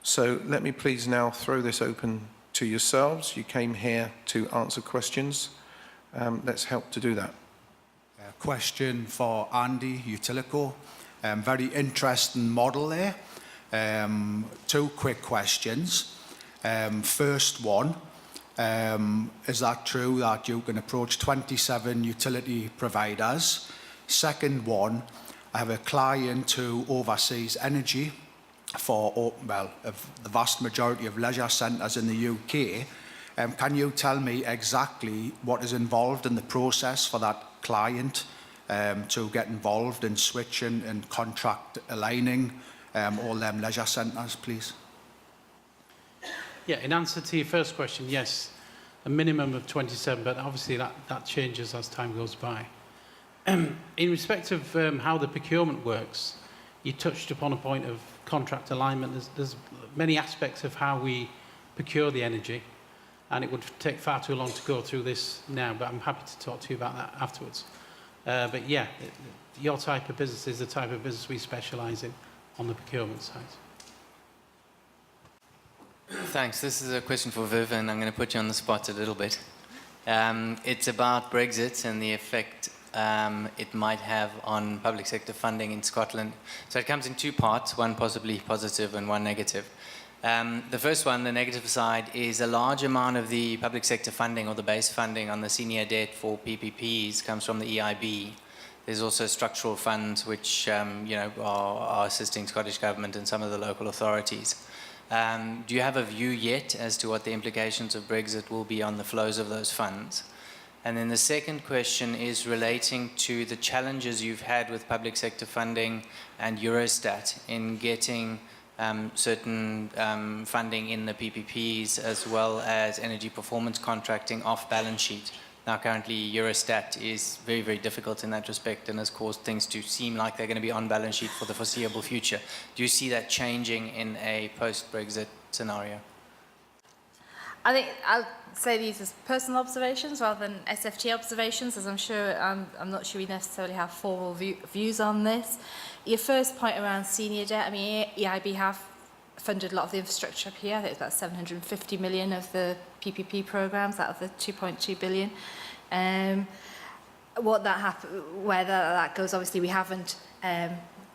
So let me please now throw this open to yourselves. You came here to answer questions. Let's help to do that. Question for Andy Utilico. Very interesting model there. Two quick questions. First one, is that true that you can approach 27 utility providers? Second one, I have a client who oversees energy for, well, the vast majority of leisure centres in the UK. Can you tell me exactly what is involved in the process for that client to get involved in switching and contract aligning all them leisure centres, please? Yeah, in answer to your first question, yes, a minimum of 27, but obviously that changes as time goes by. In respect of how the procurement works, you touched upon a point of contract alignment. There's many aspects of how we procure the energy, and it would take far too long to go through this now, but I'm happy to talk to you about that afterwards. But yeah, your type of business is the type of business we specialise in on the procurement side. Thanks. This is a question for Viv, and I'm going to put you on the spot a little bit. It's about Brexit and the effect it might have on public sector funding in Scotland. So it comes in two parts, one possibly positive and one negative. The first one, the negative side, is a large amount of the public sector funding or the base funding on the senior debt for PPPs comes from the EIB. There's also structural funds which are assisting Scottish Government and some of the local authorities. Do you have a view yet as to what the implications of Brexit will be on the flows of those funds? And then the second question is relating to the challenges you've had with public sector funding and Eurostat in getting certain funding in the PPPs as well as energy performance contracting off balance sheet. Now currently Eurostat is very, very difficult in that respect and has caused things to seem like they're going to be on balance sheet for the foreseeable future. Do you see that changing in a post-Brexit scenario? I think I'll say these as personal observations rather than SFT observations, as I'm not sure we necessarily have formal views on this. Your first point around senior debt, I mean, EIB have funded a lot of the infrastructure up here. I think it's about 750 million of the PPP programmes out of the 2.2 billion. Whether that goes, obviously we haven't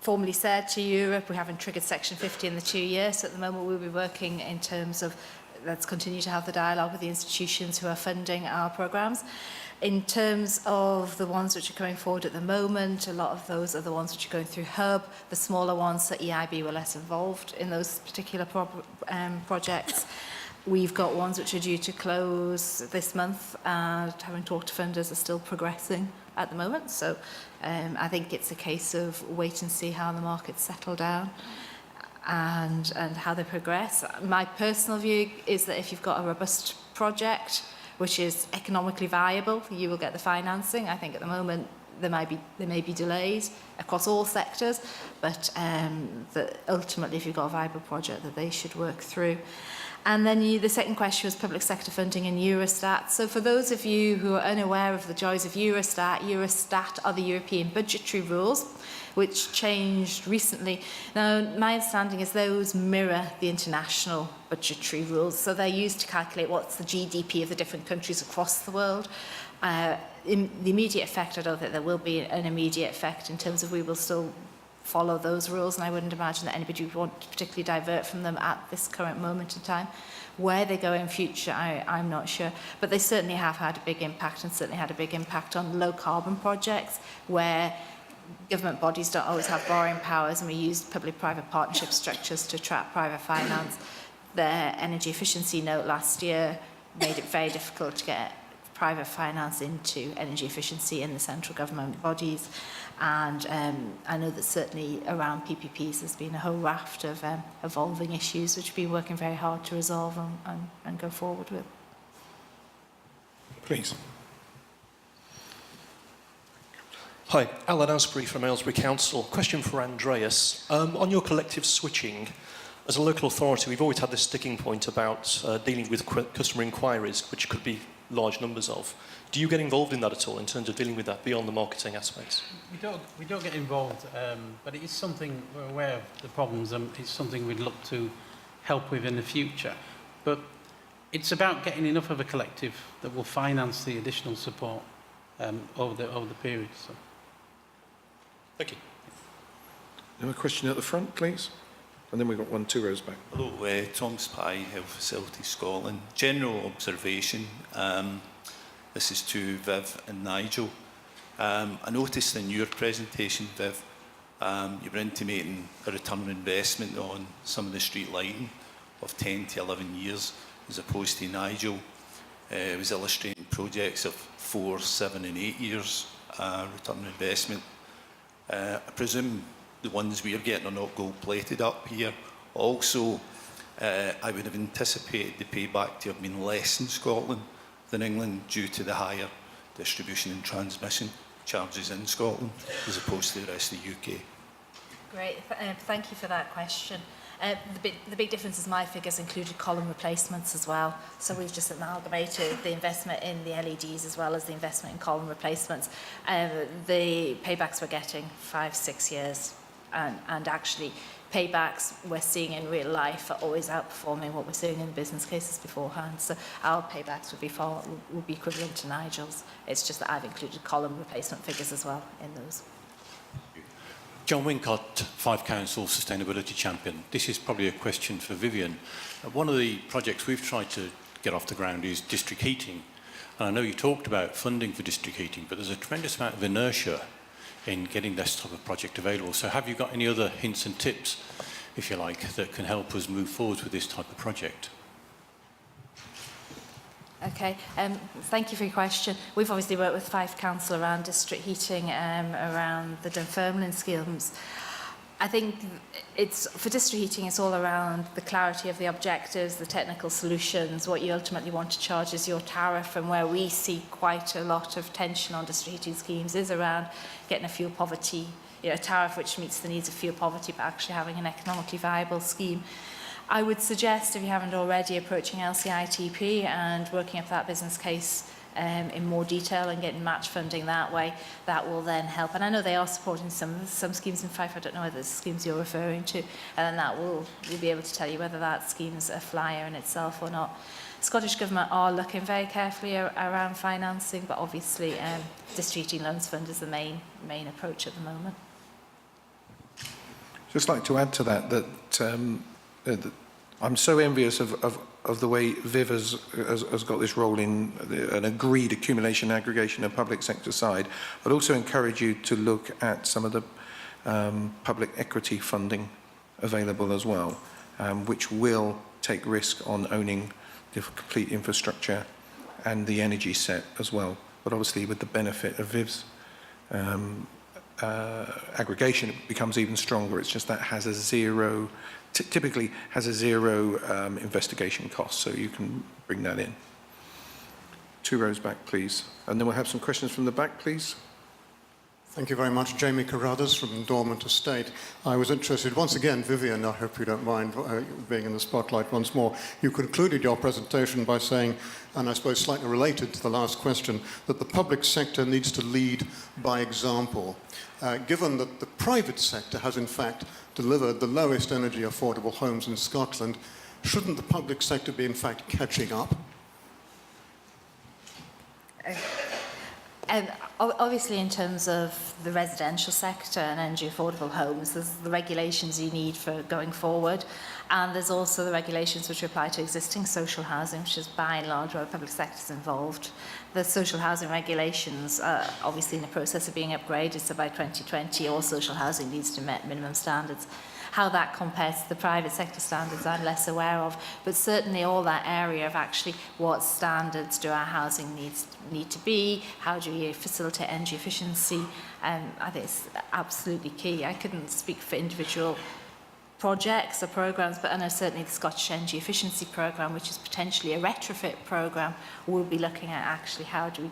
formally said to Europe, we haven't triggered Section 50 in the 2 years. So at the moment we'll be working in terms of let's continue to have the dialogue with the institutions who are funding our programmes. In terms of the ones which are coming forward at the moment, a lot of those are the ones which are going through Hub. The smaller ones, the EIB were less involved in those particular projects. We've got ones which are due to close this month, and having talked to funders, are still progressing at the moment. So I think it's a case of wait and see how the markets settle down and how they progress. My personal view is that if you've got a robust project which is economically viable, you will get the financing. I think at the moment there may be delays across all sectors, but that ultimately if you've got a viable project that they should work through. And then the second question was public sector funding in Eurostat. So for those of you who are unaware of the joys of Eurostat, Eurostat are the European budgetary rules, which changed recently. Now, my understanding is those mirror the international budgetary rules. So they're used to calculate what's the GDP of the different countries across the world. In the immediate effect, I don't think there will be an immediate effect in terms of we will still follow those rules, and I wouldn't imagine that anybody would want to particularly divert from them at this current moment in time. Where they go in future, I'm not sure. But they certainly have had a big impact, and certainly had a big impact on low carbon projects where government bodies don't always have borrowing powers, and we use public-private partnership structures to attract private finance. Their energy efficiency note last year made it very difficult to get private finance into energy efficiency in the central government bodies. And I know that certainly around PPPs there's been a whole raft of evolving issues which we've been working very hard to resolve and go forward with. Please. Hi, Alan Asbury from Aylesbury Council. Question for Andreas. On your collective switching, as a local authority, we've always had this sticking point about dealing with customer inquiries, which could be large numbers of. Do you get involved in that at all in terms of dealing with that beyond the marketing aspects? We don't get involved, but it is something we're aware of the problems, and it's something we'd look to help with in the future. But it's about getting enough of a collective that will finance the additional support over the period. So. Thank you. Another question at the front, please. And then we've got 2 rows back. Hello, Tom Spy, Health Facilities Scotland. General observation, this is to Viv and Nigel. I noticed in your presentation, Viv, you were intimating a return on investment on some of the street lighting of 10 to 11 years, as opposed to Nigel was illustrating projects of 4, 7 and 8 years return on investment. I presume the ones we are getting are not gold plated up here. Also, I would have anticipated the payback to have been less in Scotland than England due to the higher distribution and transmission charges in Scotland as opposed to the rest of the UK. Great, thank you for that question. The big difference is my figures included column replacements as well. So we've just amalgamated the investment in the LEDs as well as the investment in column replacements. The paybacks we're getting 5-6 years, and actually paybacks we're seeing in real life are always outperforming what we're seeing in the business cases beforehand. So our paybacks would be equivalent to Nigel's. It's just that I've included column replacement figures as well in those. John Wincott, Fife Council Sustainability Champion. This is probably a question for Vivian. One of the projects we've tried to get off the ground is district heating. And I know you talked about funding for district heating, but there's a tremendous amount of inertia in getting this type of project available. So have you got any other hints and tips, if you like, that can help us move forward with this type of project? Okay, thank you for your question. We've obviously worked with Fife Council around district heating, around the Dunfermline schemes. I think it's for district heating, it's all around the clarity of the objectives, the technical solutions. What you ultimately want to charge is your tariff, and where we see quite a lot of tension on district heating schemes is around getting a fuel poverty, a tariff which meets the needs of fuel poverty, but actually having an economically viable scheme. I would suggest, if you haven't already, approaching LCITP and working up that business case in more detail and getting match funding that way. That will then help. And I know they are supporting some schemes in Fife. I don't know whether the schemes you're referring to. And then we'll be able to tell you whether that scheme's a flyer in itself or not. Scottish Government are looking very carefully around financing, but obviously District Heating Loans Fund is the main approach at the moment. Just like to add to that I'm so envious of the way Viv has got this role in an agreed accumulation and aggregation of public sector side. I'd also encourage you to look at some of the public equity funding available as well, which will take risk on owning the complete infrastructure and the energy set as well. But obviously with the benefit of Viv's aggregation, it becomes even stronger. It's just that has a zero, typically has a zero investigation cost, so you can bring that in. 2 rows back, please. And then we'll have some questions from the back, please. Thank you very much. Jamie Carruthers from Dormant Estate. I was interested, once again, Vivian, I hope you don't mind being in the spotlight once more. You concluded your presentation by saying, and I suppose slightly related to the last question, that the public sector needs to lead by example. Given that the private sector has in fact delivered the lowest energy affordable homes in Scotland, shouldn't the public sector be in fact catching up? Obviously, in terms of the residential sector and energy affordable homes, there's the regulations you need for going forward, and there's also the regulations which apply to existing social housing, which is by and large where the public sector is involved. The social housing regulations are obviously in the process of being upgraded, so by 2020 all social housing needs to meet minimum standards. How that compares to the private sector standards I'm less aware of, but certainly all that area of actually what standards do our housing need to be, how do we facilitate energy efficiency, I think it's absolutely key. I couldn't speak for individual projects or programmes, but I know certainly the Scottish Energy Efficiency Programme, which is potentially a retrofit programme, will be looking at actually how do we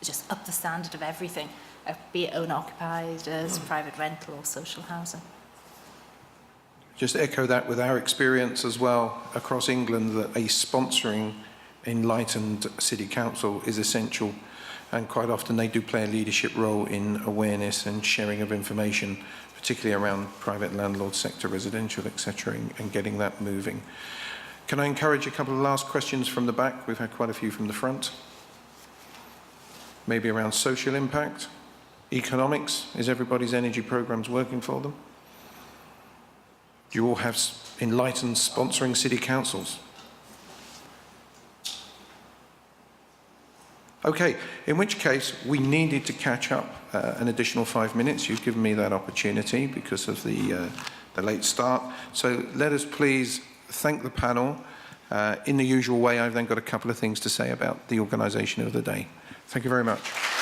just up the standard of everything, be it owner-occupied, as private rental or social housing. Just echo that with our experience as well across England, that a sponsoring enlightened city council is essential, and quite often they do play a leadership role in awareness and sharing of information particularly around private landlord sector, residential, etc., and getting that moving. Can I encourage a couple of last questions from the back? We've had quite a few from the front. Maybe around social impact, economics. Is everybody's energy programs working for them? Do you all have enlightened sponsoring city councils? Okay, in which case we needed to catch up an additional 5 minutes. You've given me that opportunity because of the late start. So let us please thank the panel. In the usual way, I've then got a couple of things to say about the organisation of the day. Thank you very much.